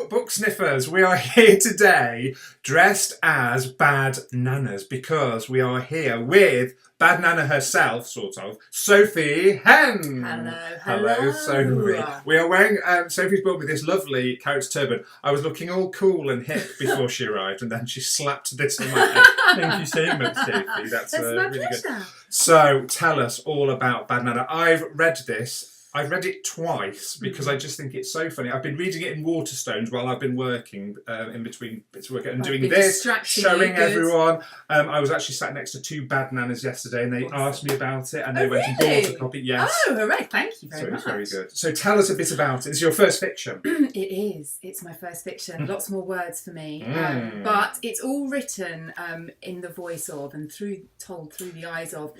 book sniffers. We are here today dressed as bad nanas because we are here with bad nana herself, sort of, Sophy Henn. Hello. Sophie. We are wearing, Sophie's brought me this lovely character turban. I was looking all cool and hip before she arrived, and then she slapped this on my head. Thank you so much, Sophie. That's my really pleasure. good. So, tell us all about bad nana. I've read this. I've read it twice because I just think it's so funny. I've been reading it in Waterstones while I've been working in between bits of work and doing this, showing everyone. I was actually sat next to two bad nanas yesterday and they asked me about it and they went and bought a copy. Yes. Oh, hooray. Thank you very much. So it's very good. So tell us a bit about it. It's your first fiction. It is. It's my first fiction. Lots more words for me. But it's all written in the voice of and told through the eyes of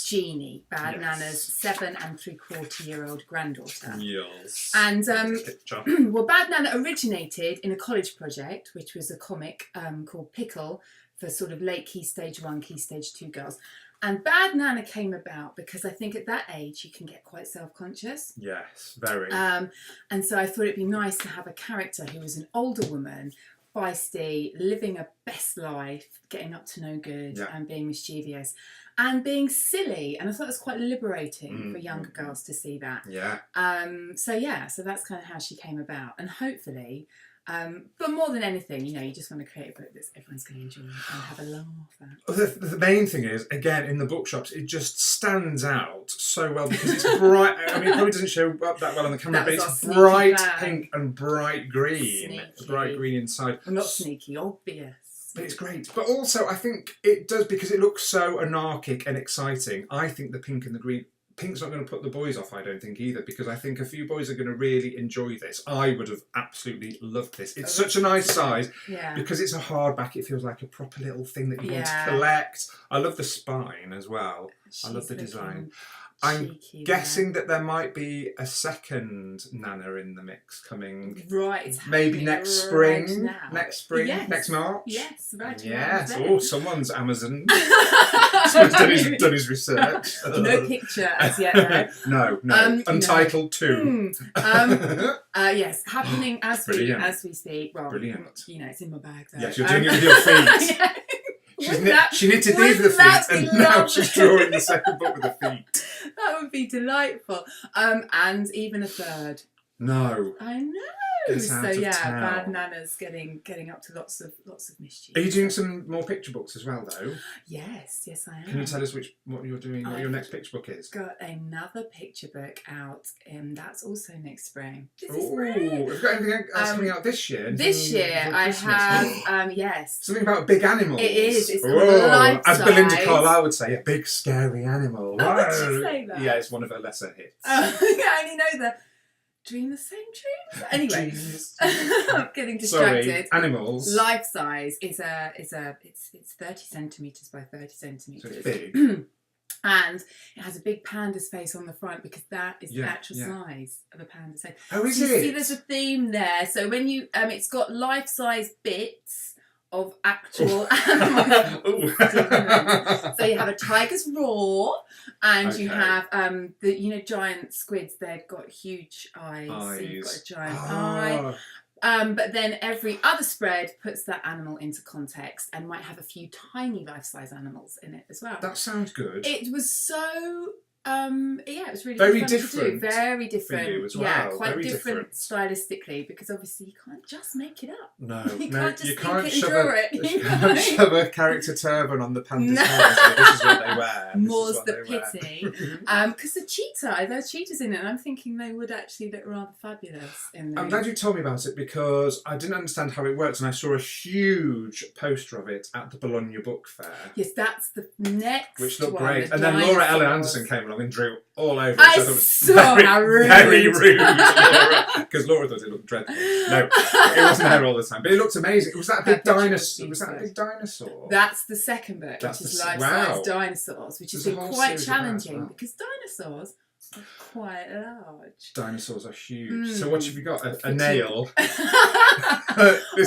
Jeannie, bad Nana's 7 3/4-year-old granddaughter. Yes. And well, Bad Nana originated in a college project, which was a comic called Pickle for sort of late Key Stage 1, Key Stage 2 girls. And Bad Nana came about because I think at that age you can get quite self-conscious. Yes, very. And so I thought it'd be nice to have a character who was an older woman, feisty, living a best life, getting up to no good and being mischievous and being silly. And I thought it was quite liberating for younger girls to see that. Yeah. So that's kind of how she came about. And hopefully, but more than anything, you just want to create a book that everyone's going to enjoy and have a laugh at. The main thing is, again, in the bookshops, it just stands out so well because it's bright. I mean, it probably doesn't show up that well on the camera, but it's bright pink and bright green. Sneaky. Bright green inside. Well, not sneaky, obvious. But it's great. But also, I think it does, because it looks so anarchic and exciting. I think the pink and the green... Pink's not going to put the boys off, I don't think, either, because I think a few boys are going to really enjoy this. I would have absolutely loved this. It's such a nice size. Yeah. Because it's a hardback, it feels like a proper little thing that you want to collect. I love the spine as well. I love the design. I'm guessing that there might be a second Nana in the mix coming. Right. Maybe next spring. Now. Next spring. Yes. Next March. Yes, right. Yes. Oh, someone's Amazon. Someone's done his research. No picture as yet, no. Untitled 2. Yes, happening as we speak. Well, brilliant. It's in my bag though. Yes, you're doing it with your feet. She knitted these with the feet, and now she's drawing the second book with the feet. That would be delightful. And even a third. No. I know. It's out of town. Bad Nana's getting up to lots of mischief. Are you doing some more picture books as well, though? Yes, I am. Can you tell us what you're doing? What your next picture book is? Got another picture book out, and that's also next spring. Oh, have you got anything else coming out this year? This year I have yes. Something about big animals. It is. It's called as Belinda Carlisle would say, a big scary animal. Oh, would she say that? Yeah, it's one of her lesser hits. I only know the dream the same dreams. Anyway, I'm getting distracted. Sorry, animals. Life size is it's 30 centimeters by 30 centimeters. So it's big. And it has a big panda's face on the front because that is the actual size of a panda's face. Oh, is it? You see, there's a theme there. So when you, it's got life-size bits of actual animals. So you have a tiger's roar, and you have the giant squids. They've got huge eyes. So you've got a giant eye. But then every other spread puts that animal into context and might have a few tiny life-size animals in it as well. That sounds good. It was so... it was really very fun different. To do. Very different. For you as well. Yeah, quite very different stylistically, because obviously you can't just make it up. No, you can't just You can't shove a character turban on the panda's head. So this is what they wear. More's the pity. Because there's cheetahs in it, and I'm thinking they would actually look rather fabulous in there. I'm glad you told me about it because I didn't understand how it worked, and I saw a huge poster of it at the Bologna Book Fair. Yes, that's the next which looked one, great. And then Laura Ellen Anderson came along and drew all over it. I saw how rude. Very rude, Laura, because Laura thought it looked dreadful. No, it wasn't her all the time, but it looked amazing. Was that a big dinosaur? Was that a big dinosaur? That's the second book, which is life-size dinosaurs, which has been quite challenging because dinosaurs are quite large. Dinosaurs are huge. So what have you got? A nail? This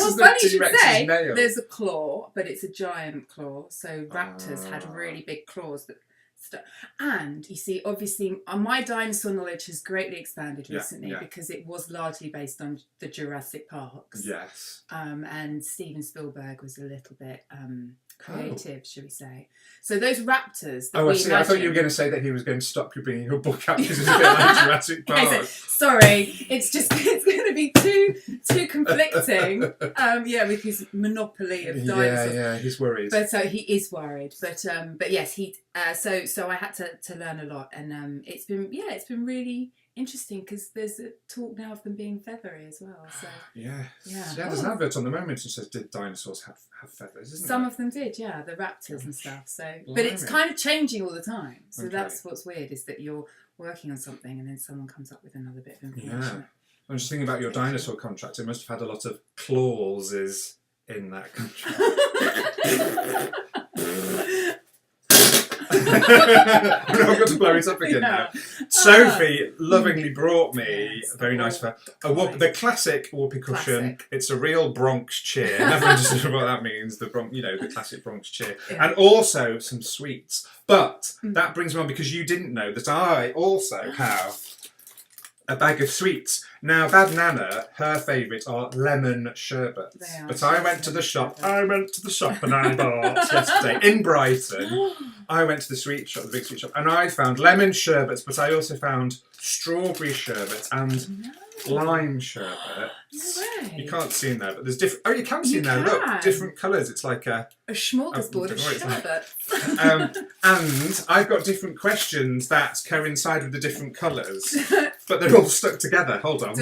is funny the you should T-Rex's say. nail. There's a claw, but it's a giant claw. So raptors had really big claws, but stuff. And you see, obviously, my dinosaur knowledge has greatly expanded recently because it was largely based on the Jurassic Parks. Yes. And Steven Spielberg was a little bit creative, shall we say. So those raptors that I see. I thought you were going to say that he was going to stop you bringing your book out because it's a bit like Jurassic Park. Sorry, it's going to be too conflicting. With his monopoly of dinosaurs. Yeah, he's worried. But he is worried. But yes, he. So I had to learn a lot, and it's been really interesting because there's a talk now of them being feathery as well. So yeah. There's an advert on the moment that says, "Did dinosaurs have feathers?" Isn't Some there? of them did, the raptors and stuff. So, but it's kind of changing all the time. So Okay. that's what's weird is that you're working on something and then someone comes up with another bit of information. Yeah. I'm just thinking about your dinosaur contract. It must have had a lot of clauses in that contract. I've got to blow it up again now. Sophie lovingly brought me, very nice of her, the classic whoopee cushion. It's a real Bronx cheer. Never understood what that means. The classic Bronx cheer, and also some sweets. But that brings me on because you didn't know that I also have a bag of sweets. Now, Bad Nana, her favourites are lemon sherbets. But I went to the shop. And I bought yesterday in Brighton. I went to the sweet shop, the big sweet shop, and I found lemon sherbets, but I also found strawberry sherbet and lime sherbet. No way. You can't see in there, but there's different. Oh, you can see in there. Look, different colours. It's like a smorgasbord of sherbet. And I've got different questions that coincide with the different colours, but they're all stuck together. Hold on.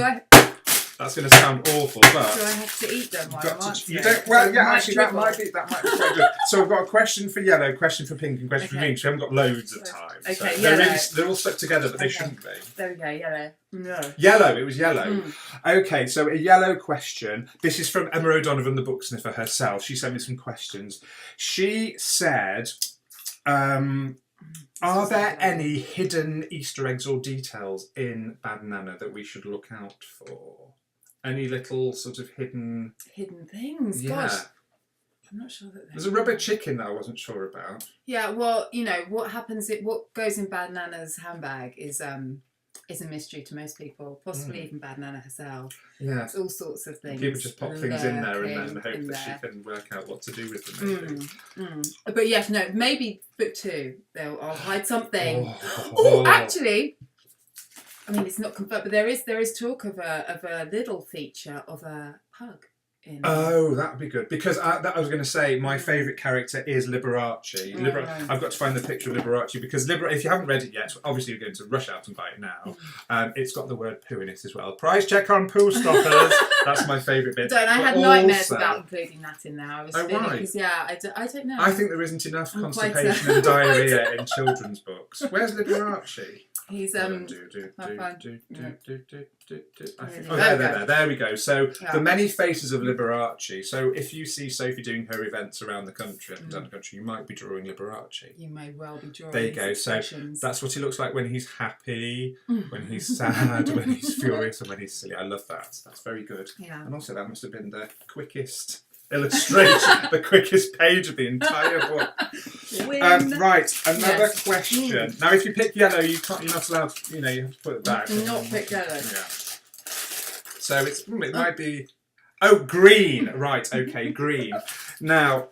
That's going to sound awful, but... Do I have to eat them while I'm answering? You don't... Well, yeah, actually, that might be quite good. So we've got a question for yellow, question for pink, and question for green, because we haven't got loads of time. Okay, so yellow. They're all stuck together, but they shouldn't be. There we go, yellow. No. Yellow, it was yellow. Okay, so a yellow question. This is from Emma O'Donovan, the book sniffer herself. She sent me some questions. She said... are there any hidden Easter eggs or details in Bad Nana that we should look out for? Any little sort of hidden things? Yeah. Gosh. I'm not sure that there's a rubber chicken that I wasn't sure about. Yeah, well, what happens, what goes in Bad Nana's handbag is a mystery to most people, possibly even Bad Nana herself. Yeah. It's all sorts of things. People just pop things in there and then hope that she can work out what to do with them, maybe. But yes, no, maybe book 2, I'll hide something. Actually... I mean, it's not confirmed, but there is talk of a little feature of a pug. That would be good because I was going to say my favourite character is Liberace. I've got to find the picture of Liberace because if you haven't read it yet, obviously you're going to rush out and buy it now. It's got the word poo in it as well. Price check on poo stoppers. That's my favourite bit. I had nightmares about including that in there. I was feeling because I don't know. I think there isn't enough constipation and diarrhea in children's books. Where's Liberace? He's there we go. So the many faces of Liberace. So if you see Sophie doing her events around the country, you might be drawing Liberace. You may well be drawing. There you go. So that's what he looks like when he's happy, when he's sad, when he's furious, and when he's silly. I love that. That's very good. Yeah. And also that must have been the quickest illustration, the quickest page of the entire book. Right, another question. Now, if you pick yellow, you're not allowed. You have to put it back. Not pick yellow. Yeah. So it might be. Oh, green. Right. Okay, green. Now,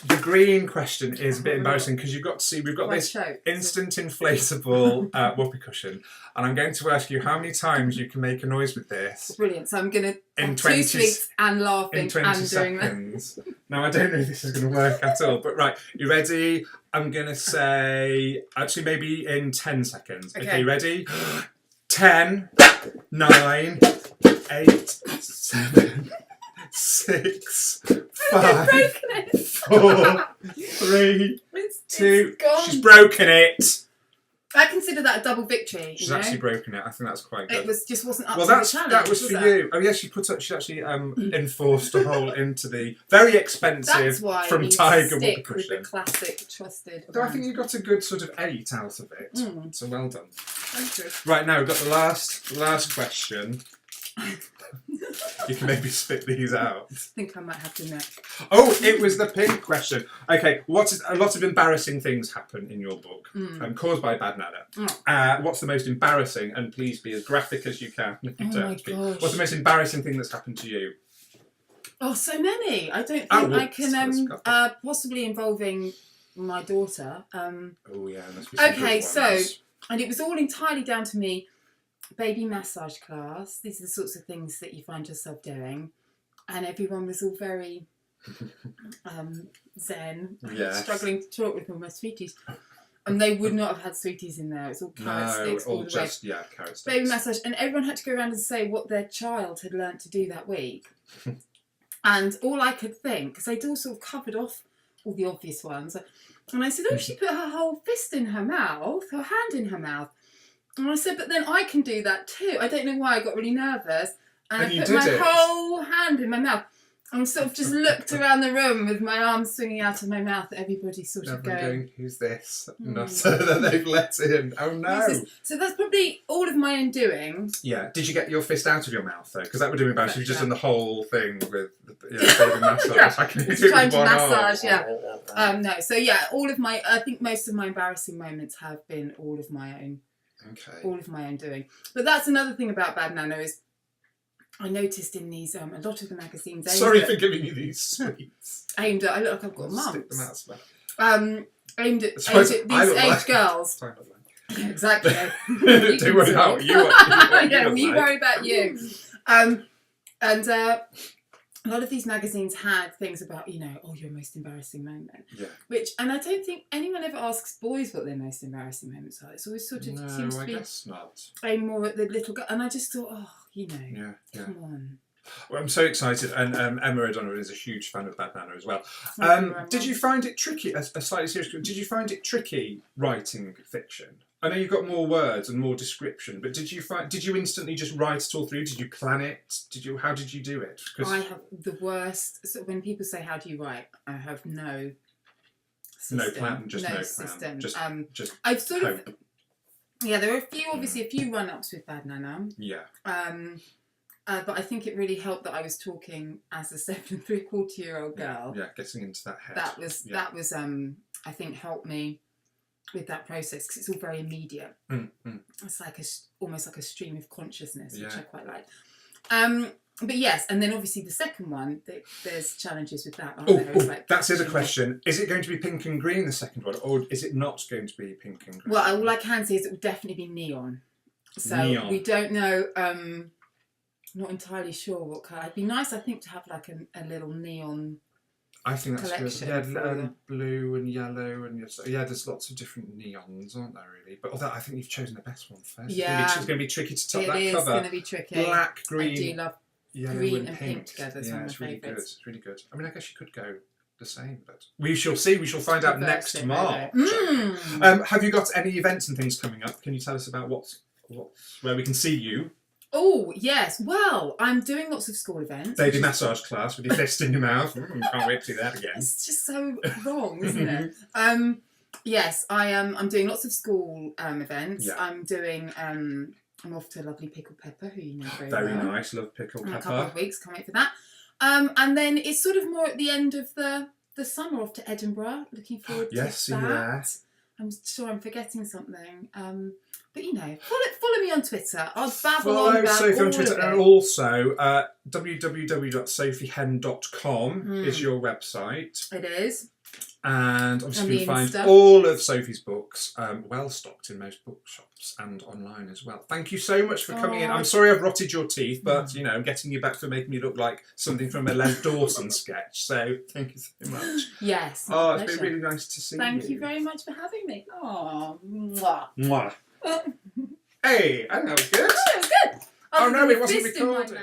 the green question is a bit embarrassing because you've got to see we've got this instant inflatable whoopee cushion, and I'm going to ask you how many times you can make a noise with this. Brilliant. So I'm going to in 20 sweets and laughing in 20 and seconds. Doing that. Now I don't know if this is going to work at all, but right, you ready? I'm going to say actually maybe in 10 seconds. Okay, ready? 10, 9, 8, 7. 6, 5, 4, 3, 2. She's broken it. I consider that a double victory. She's actually broken it. I think that's quite good. It just wasn't up to the challenge. That was for you. Oh yes, she actually enforced a hole into the very expensive from Tiger whoopee cushion. With the classic trusted. So I think you got a good sort of 8 out of it. So well done. Thank you. Right now we've got the last question. You can maybe spit these out. I think I might have to know. Oh, it was the pink question. Okay, a lot of embarrassing things happen in your book, caused by bad nana. What's the most embarrassing? And please be as graphic as you can. Oh my gosh. What's the most embarrassing thing that's happened to you? Oh, so many. I don't think I can. Possibly involving my daughter. Oh yeah, there must be some okay, good so ones. and it was all entirely down to me. Baby massage class. These are the sorts of things that you find yourself doing, and everyone was all very zen, struggling to talk with all my sweeties. And they would not have had sweeties in there. It's all carrot sticks all the way. Yeah, carrot sticks. Baby massage, and everyone had to go around and say what their child had learnt to do that week. And all I could think, because they'd all sort of covered off all the obvious ones, and I said, oh, she put her whole fist in her mouth, her hand in her mouth. And I said, but then I can do that too. I don't know why I got really nervous. And I put my whole hand in my mouth. And sort of just looked around the room with my arms swinging out of my mouth. Everybody sort of going, who's this? Not so that they've let in. Oh no. So that's probably all of my undoing. Yeah. Did you get your fist out of your mouth though? Because that would have been bad. You've just done the whole thing with baby massage. Yeah. I can Just trying to massage, no. So yeah, I think most of my embarrassing moments have been all of my own. Okay. All of my own doing. But that's another thing about Bad Nana is I noticed in these a lot of the magazines. Sorry for giving you these sweets. Aimed at, I look like I've got mumps. Stick them out. Aimed at these age girls. Exactly. Don't worry about you. You worry about you. And a lot of these magazines had things about, your most embarrassing moment. Yeah. And I don't think anyone ever asks boys what their most embarrassing moments are. It's always sort of seems to be guess not. Aimed more at the little girl. And I just thought, come on. Well, I'm so excited, and Emma O'Donnell is a huge fan of Bad Nana as well. Did you find it tricky? A slightly serious question. Did you find it tricky writing fiction? I know you've got more words and more description, but did you instantly just write it all through? Did you plan it? How did you do it? I have the worst. So when people say, "How do you write?" I have no system. No plan, just no system. Plan. Just I've sort hope. of. Yeah, there are a few run-ups with Bad Nana. Yeah. But I think it really helped that I was talking as a 7 3/4-year-old girl. Yeah, getting into that head. That was I think helped me with that process because it's all very immediate. It's like almost like a stream of consciousness, which I quite like. But yes, and then obviously the second one, there's challenges with that. That's the other question. Is it going to be pink and green, the second one, or is it not going to be pink and green? Well, all I can say is it will definitely be neon. So we don't know. Not entirely sure what colour. It'd be nice, I think, to have like a little neon. I think that's collection. Good. Yeah, blue and yellow and there's lots of different neons, aren't there? Really, but I think you've chosen the best one first. Yeah, it's going to be tricky to top that cover. It is going to be tricky. Black, green. I do love yellow green and pink together. Yeah, it's really good. Favourites. It's really good. I mean, I guess you could go the same, but we shall see. We shall find out next March. Have you got any events and things coming up? Can you tell us about where we can see you? Oh, yes. Well, I'm doing lots of school events. Baby massage class with your fist in your mouth. Can't wait to see that again. It's just so wrong, isn't it? Yes, I'm doing lots of school events. Yeah. I'm doing... I'm off to lovely Pickled Pepper, who you know very well. Nice. Love Pickled Pepper. In a couple of weeks. Can't wait for that. And then it's sort of more at the end of the summer, off to Edinburgh. Looking forward to that. I'm sure I'm forgetting something. But follow me on Twitter. I'll babble on about Sophie all on Twitter, of it. and also www.sophiehenn.com is your website. It is. And obviously you can find all of Sophie's books well stocked in most bookshops and online as well. Thank you so much for coming in. I'm sorry I've rotted your teeth, but I'm getting you back for making me look like something from a Les Dawson sketch. So thank you so much. Yes. Oh, it's been really nice to see you. Thank you very much for having me. Oh, mwah. Mwah. Hey, I think that was good. Oh, it was good. Oh no, it wasn't recording.